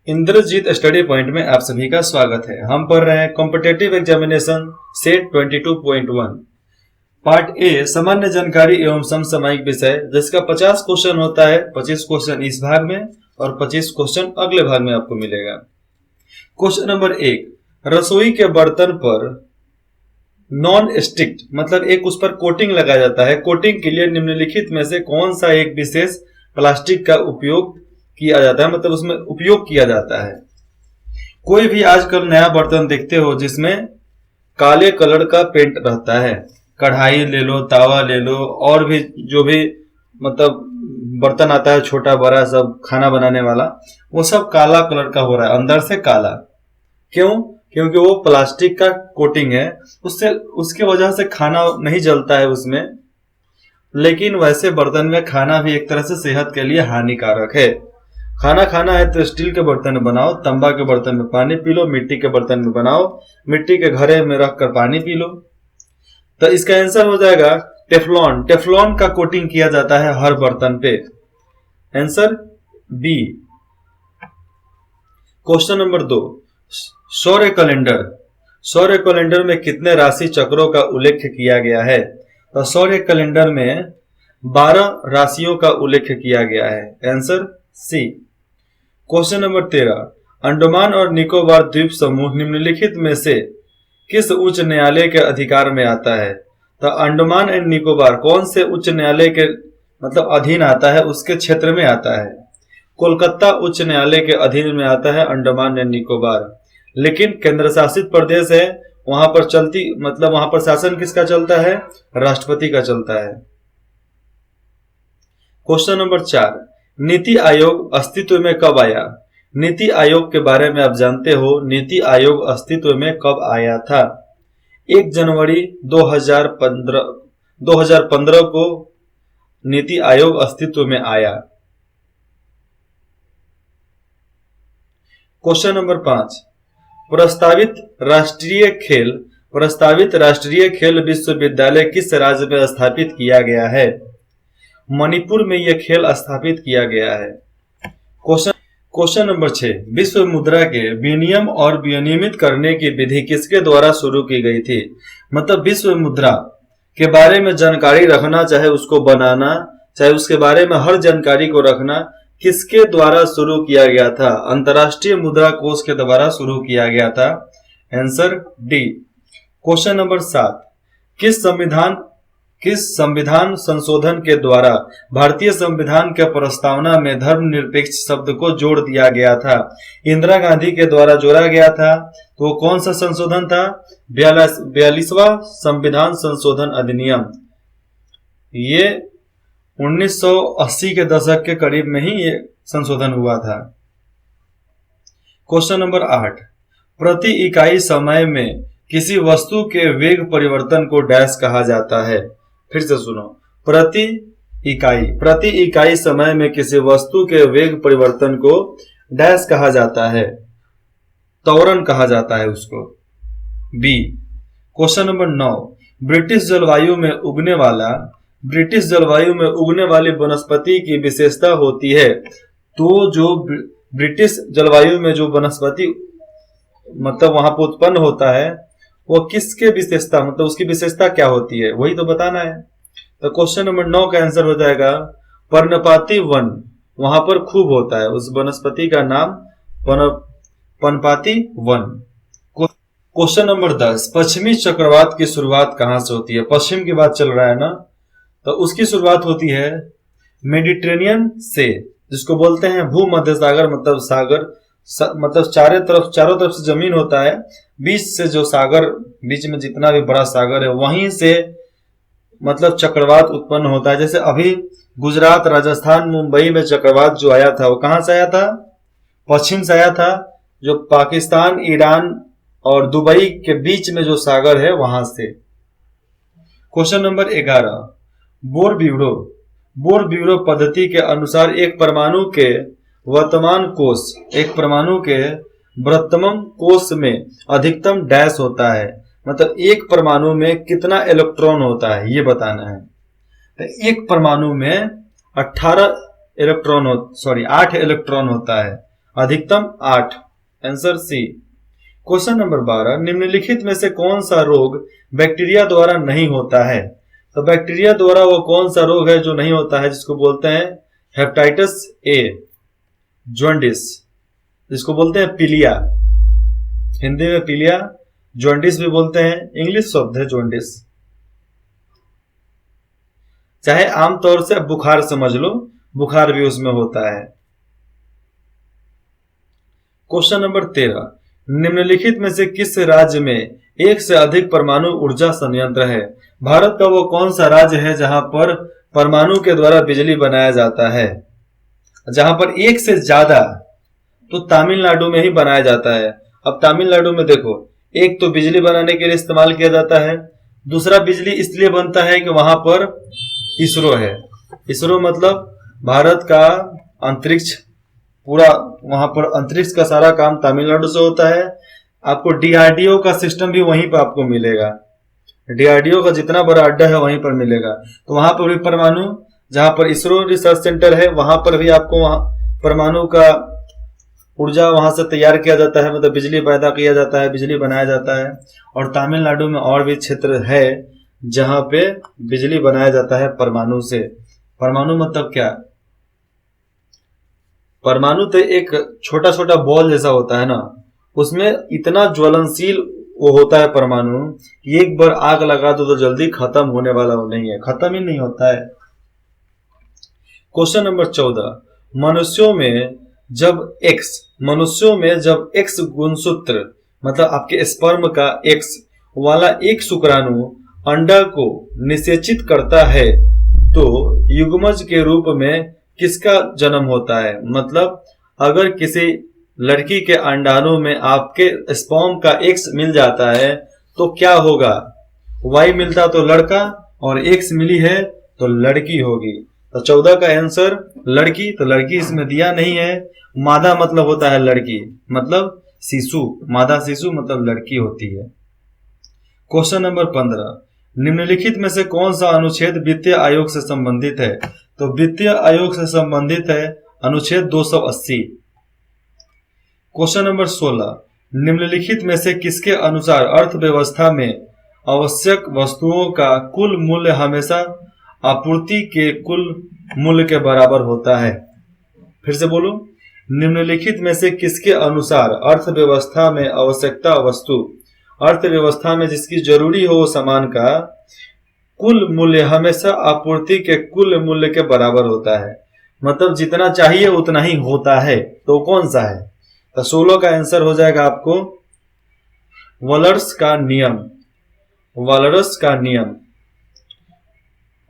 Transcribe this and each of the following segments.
Indrajit study point में आप सभी का स्वागत है। हम पढ़ रहे हैं competitive examination set 22.1 part A सामान्य जानकारी एवं समसामयिक विषय, जिसका 50 क्वेश्चन होता है। 25 क्वेश्चन इस भाग में और 25 क्वेश्चन अगले भाग में आपको मिलेगा। क्वेश्चन नंबर 1, रसोई के बर्तन पर नॉन स्टिक मतलब एक उस पर कोटिंग लगाया जाता है। कोटिंग के लिए निम्नलिखित में से कौन सा एक विशेष प्लास्टिक का उपयोग किया जाता है, मतलब उसमें उपयोग किया जाता है। कोई भी आजकल नया बर्तन देखते हो जिसमें काले कलर का पेंट रहता है, कढ़ाई ले लो, तावा ले लो, और भी जो भी मतलब बर्तन आता है छोटा बड़ा सब खाना बनाने वाला, वो सब काला कलर का हो रहा है, अंदर से काला। क्यों? क्योंकि वो प्लास्टिक का कोटिंग है, उससे उसके वजह से खाना नहीं जलता है उसमें। लेकिन वैसे बर्तन में खाना भी एक तरह से सेहत के लिए हानिकारक है। खाना खाना है तो स्टील के बर्तन में बनाओ, तांबा के बर्तन में पानी पी लो, मिट्टी के बर्तन में बनाओ, मिट्टी के घड़े में रखकर पानी पी लो। तो इसका आंसर हो जाएगा टेफ्लॉन। टेफ्लॉन का कोटिंग किया जाता है हर बर्तन पे। Answer B. क्वेश्चन नंबर 2, सौर कैलेंडर। सौर कैलेंडर में कितने राशि चक्रों का उल्लेख किया गया है? तो सौर कैलेंडर में 12 राशियों का उल्लेख किया गया है। Answer C. Question number 13, Andaman और निकोबार द्वीप समूह निम्नलिखित में से किस उच्च न्यायालय के अधिकार में आता है? तो अंडमान एंड निकोबार कौन से उच्च न्यायालय के मतलब अधीन आता है, उसके क्षेत्र में आता है। कोलकाता उच्च न्यायालय के अधीन में आता है अंडमान एंड निकोबार। लेकिन केंद्र शासित प्रदेश है, वहां पर चलती मतलब वहां पर शासन किसका चलता है? राष्ट्रपति का चलता है। क्वेश्चन नंबर 4, नीति आयोग अस्तित्व में कब आया? नीति आयोग के बारे में आप जानते हो, नीति आयोग अस्तित्व में कब आया था? 1 जनवरी 2015 को नीति आयोग अस्तित्व में आया। क्वेश्चन नंबर 5, प्रस्तावित राष्ट्रीय खेल विश्वविद्यालय किस राज्य में स्थापित किया गया है? मणिपुर में यह खेल स्थापित किया गया है। क्वेश्चन नंबर 6, विश्व मुद्रा के विनियम और विनियमित करने की विधि किसके द्वारा शुरू की गई थी? मतलब विश्व मुद्रा के बारे में जानकारी रखना, चाहे उसको बनाना, चाहे उसके बारे में हर जानकारी को रखना, किसके द्वारा शुरू किया गया था? अंतर्राष्ट्रीय मुद्रा कोष के द्वारा शुरू किया गया था। Answer D. क्वेश्चन नंबर 7, किस संविधान संशोधन के द्वारा भारतीय संविधान के प्रस्तावना में धर्मनिरपेक्ष शब्द को जोड़ दिया गया था? इंदिरा गांधी के द्वारा जोड़ा गया था। तो वो कौन सा संशोधन था? 42वां संविधान संशोधन अधिनियम। ये 1980 के दशक के करीब में ही ये संशोधन हुआ था। क्वेश्चन नंबर 8, प्रति इकाई समय में किसी वस्तु के वेग परिवर्तन को डैश कहा जाता है? फिर से सुनो, प्रति इकाई समय में किसी वस्तु के वेग परिवर्तन को डैश कहा जाता है? त्वरण कहा जाता है उसको। बी। क्वेश्चन नंबर 9, ब्रिटिश जलवायु में उगने वाली वनस्पति की विशेषता होती है। तो जो ब्रिटिश जलवायु में जो वनस्पति मतलब वहां पर उत्पन्न होता है, वो किसके विशेषता मतलब उसकी विशेषता क्या होती है, वही तो बताना है। तो क्वेश्चन नंबर 9 का आंसर हो जाएगा पर्णपाती वन। वहां पर खूब होता है, उस वनस्पति का नाम पर्णपाती वन। क्वेश्चन नंबर 10, पश्चिमी चक्रवात की शुरुआत कहां से होती है? पश्चिम की बात चल रहा है ना, तो उसकी शुरुआत होती है मेडिटेरेनियन से, जिसको बोलते हैं भूमध्य सागर। मतलब सागर मतलब चारों तरफ से जमीन होता है, बीच से जो सागर, बीच में जितना भी बड़ा सागर है वहीं से मतलब चक्रवात उत्पन्न होता है। जैसे अभी गुजरात, राजस्थान, मुंबई में चक्रवात जो आया था वो कहां से आया था? पश्चिम से आया था, जो पाकिस्तान, ईरान और दुबई के बीच में जो सागर है वहां से। क्वेश्चन नंबर 11, बोर ब्यूरो पद्धति के अनुसार एक परमाणु के वर्तमान कोष में अधिकतम डैश होता है। मतलब एक परमाणु में कितना इलेक्ट्रॉन होता है ये बताना है। तो एक परमाणु में 8 इलेक्ट्रॉन होता है। अधिकतम 8। Answer C. क्वेश्चन नंबर 12, निम्नलिखित में से कौन सा रोग बैक्टीरिया द्वारा नहीं होता है? तो बैक्टीरिया द्वारा वो कौन सा रोग है जो नहीं होता है, जिसको बोलते हैं हेपेटाइटिस ए, जॉन्डिस, जिसको बोलते हैं पीलिया, हिंदी में पीलिया, जॉन्डिस भी बोलते हैं, इंग्लिश शब्द है जॉन्डिस। चाहे आमतौर से बुखार समझ लो, बुखार भी उसमें होता है। क्वेश्चन नंबर 13, निम्नलिखित में से किस राज्य में एक से अधिक परमाणु ऊर्जा संयंत्र है? भारत का वो कौन सा राज्य है जहां पर परमाणु के द्वारा बिजली बनाया जाता है? जहां पर एक से ज्यादा, तो तमिलनाडु में ही बनाया जाता है। अब तमिलनाडु में देखो, एक तो बिजली बनाने के लिए इस्तेमाल किया जाता है, दूसरा बिजली इसलिए बनता है कि वहां पर इसरो है। इसरो मतलब भारत का अंतरिक्ष, पूरा वहां पर अंतरिक्ष का सारा काम तमिलनाडु से होता है। आपको डीआरडीओ का सिस्टम भी वहीं पर आपको मिलेगा, डीआरडीओ का जितना बड़ा अड्डा है वहीं पर मिलेगा। तो वहां पर भी परमाणु, जहां पर इसरो रिसर्च सेंटर है वहां पर भी आपको वहां परमाणु का ऊर्जा वहां से तैयार किया जाता है, मतलब बिजली पैदा किया जाता है, बिजली बनाया जाता है। और तमिलनाडु में और भी क्षेत्र है जहां पे बिजली बनाया जाता है परमाणु से। परमाणु मतलब क्या? परमाणु तो एक छोटा छोटा बॉल जैसा होता है ना, उसमें इतना ज्वलनशील वो होता है परमाणु कि एक बार आग लगा दो तो जल्दी खत्म होने वाला वो नहीं है, खत्म ही नहीं होता है। क्वेश्चन नंबर 14, मनुष्यों में जब एक्स गुणसूत्र मतलब आपके स्पर्म का एक्स वाला एक शुक्राणु अंडा को निषेचित करता है तो युग्मज के रूप में किसका जन्म होता है? मतलब अगर किसी लड़की के अंडाणु में आपके स्पर्म का एक्स मिल जाता है तो क्या होगा? वाई मिलता तो लड़का और एक्स मिली है तो लड़की होगी। तो 14 का आंसर लड़की, तो लड़की इसमें दिया नहीं है। मादा मतलब होता है लड़की, मतलब शिशु, मादा शिशु मतलब लड़की होती है। क्वेश्चन नंबर 15, निम्नलिखित में से कौन सा अनुच्छेद वित्तीय आयोग से संबंधित है? तो वित्तीय आयोग से संबंधित है अनुच्छेद 280। क्वेश्चन नंबर 16, निम्नलिखित में से किसके अनुसार अर्थव्यवस्था में आवश्यक वस्तुओं का कुल मूल्य हमेशा आपूर्ति के कुल मूल्य के बराबर होता है? फिर से बोलो, निम्नलिखित में से किसके अनुसार अर्थव्यवस्था में आवश्यकता वस्तु, अर्थव्यवस्था में जिसकी जरूरी हो सामान का कुल मूल्य हमेशा आपूर्ति के कुल मूल्य के बराबर होता है? मतलब जितना चाहिए उतना ही होता है, तो कौन सा है? तो 16 का आंसर हो जाएगा आपको वॉलर्स का नियम। वॉलरस का नियम,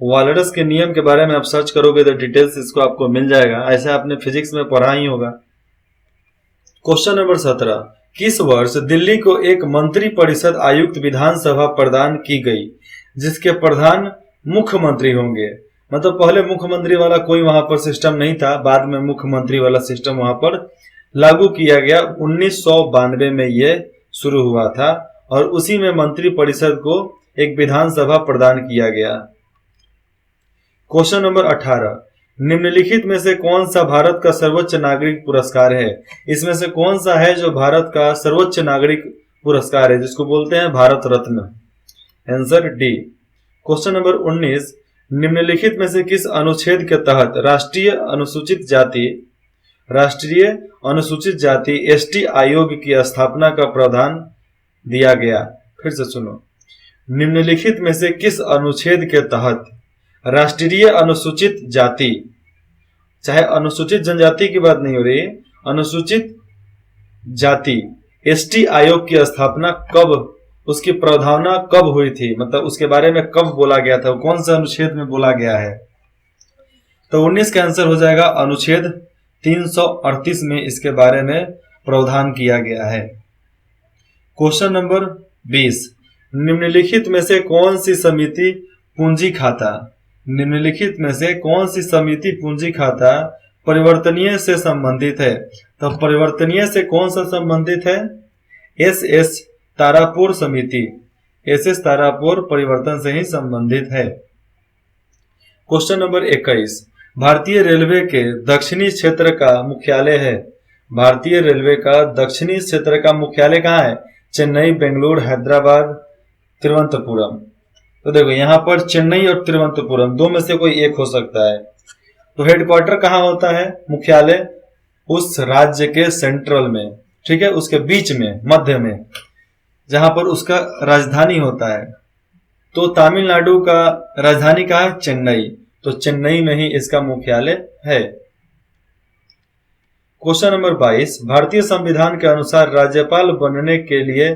वॉलरस के नियम के बारे में आप सर्च करोगे तो डिटेल्स इसको आपको मिल जाएगा, ऐसे आपने फिजिक्स में पढ़ा ही होगा। क्वेश्चन नंबर 17, किस वर्ष दिल्ली को एक मंत्री परिषद आयुक्त विधानसभा प्रदान की गई जिसके प्रधान मुख्यमंत्री होंगे? मतलब पहले मुख्यमंत्री वाला कोई वहां पर सिस्टम नहीं था, बाद में मुख्यमंत्री वाला सिस्टम वहां पर लागू किया गया। 1992 में ये शुरू हुआ था और उसी में मंत्री परिषद को एक विधानसभा प्रदान किया गया। क्वेश्चन नंबर 18, निम्नलिखित में से कौन सा भारत का सर्वोच्च नागरिक पुरस्कार है? इसमें से कौन सा है जो भारत का सर्वोच्च नागरिक पुरस्कार है, जिसको बोलते हैं Bharat Ratna? Answer D. Question number 19, निम्नलिखित में से किस अनुच्छेद के तहत राष्ट्रीय अनुसूचित जाति एसटी आयोग की स्थापना का प्रावधान दिया गया? फिर से सुनो, निम्नलिखित में से किस अनुच्छेद के तहत राष्ट्रीय अनुसूचित जाति, चाहे अनुसूचित जनजाति की बात नहीं हो रही, अनुसूचित जाति एसटी आयोग की स्थापना कब, उसकी प्रावधाना कब हुई थी, मतलब उसके बारे में कब बोला गया था, कौन सा अनुच्छेद में बोला गया है? तो 19 का आंसर हो जाएगा अनुच्छेद 338 में इसके बारे में प्रावधान किया गया है। क्वेश्चन नंबर 20, निम्नलिखित में से कौन सी समिति पूंजी खाता, निम्नलिखित में से कौन सी समिति पूंजी खाता परिवर्तनीय से संबंधित है? तो परिवर्तनीय से कौन सा संबंधित है? एस तारापुर समिति, एस तारापुर परिवर्तन से ही संबंधित है। क्वेश्चन नंबर 21, भारतीय रेलवे के दक्षिणी क्षेत्र का मुख्यालय है, भारतीय रेलवे का दक्षिणी क्षेत्र का मुख्यालय कहाँ है? चेन्नई, बेंगलुरु, हैदराबाद, तिरुवनंतपुरम। तो देखो यहाँ पर चेन्नई और तिरुवनंतपुरम दो में से कोई एक हो सकता है। तो हेडक्वार्टर कहाँ होता है? मुख्यालय उस राज्य के सेंट्रल में, ठीक है, उसके बीच में, मध्य में, जहां पर उसका राजधानी होता है। तो तमिलनाडु का राजधानी कहाँ है? चेन्नई। तो चेन्नई में ही इसका मुख्यालय है। क्वेश्चन नंबर 22, भारतीय संविधान के अनुसार राज्यपाल बनने के लिए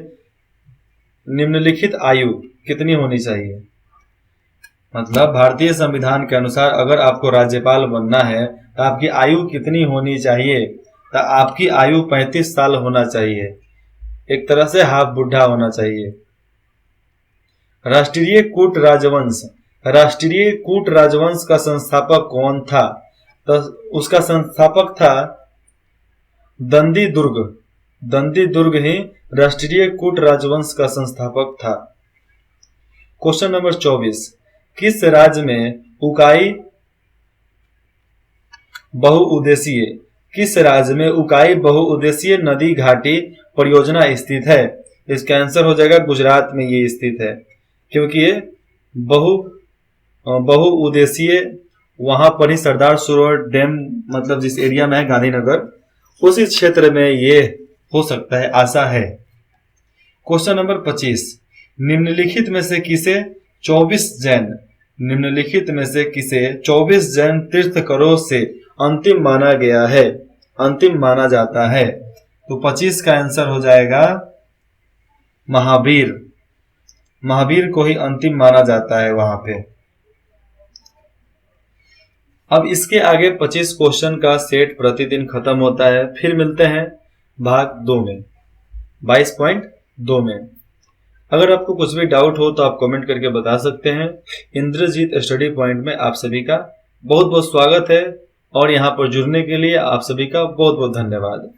निम्नलिखित आयु कितनी होनी चाहिए? मतलब भारतीय संविधान के अनुसार अगर आपको राज्यपाल बनना है तो आपकी आयु कितनी होनी चाहिए? तो आपकी आयु 35 साल होना चाहिए, एक तरह से हाफ बुढ़ा होना चाहिए। राष्ट्रीय कूट राजवंश, राष्ट्रीय कूट राजवंश का संस्थापक कौन था? तो उसका संस्थापक था दंदी दुर्ग। दंदी दुर्ग ही राष्ट्रीय कूट राजवंश का संस्थापक था। क्वेश्चन नंबर 24, किस राज्य में उकाई बहुउद्देशीय, किस राज्य में उकाई बहुउद्देशीय नदी घाटी परियोजना स्थित है? इसका आंसर हो जाएगा गुजरात में ये स्थित है, क्योंकि ये बहुउद्देशीय वहां पर ही सरदार सरोवर डैम, मतलब जिस एरिया में है गांधीनगर, उसी क्षेत्र में ये हो सकता है, आशा है। क्वेश्चन नंबर 25, निम्नलिखित में से किसे 24 जैन, निम्नलिखित में से किसे 24 जैन तीर्थंकरों से अंतिम माना गया है, अंतिम माना जाता है? तो 25 का आंसर हो जाएगा महावीर। महावीर को ही अंतिम माना जाता है वहां पे। अब इसके आगे 25 क्वेश्चन का सेट प्रतिदिन खत्म होता है। फिर मिलते हैं भाग 2 में, 22.2 में। अगर आपको कुछ भी डाउट हो तो आप कमेंट करके बता सकते हैं। इंद्रजीत स्टडी पॉइंट में आप सभी का बहुत बहुत स्वागत है और यहाँ पर जुड़ने के लिए आप सभी का बहुत बहुत धन्यवाद।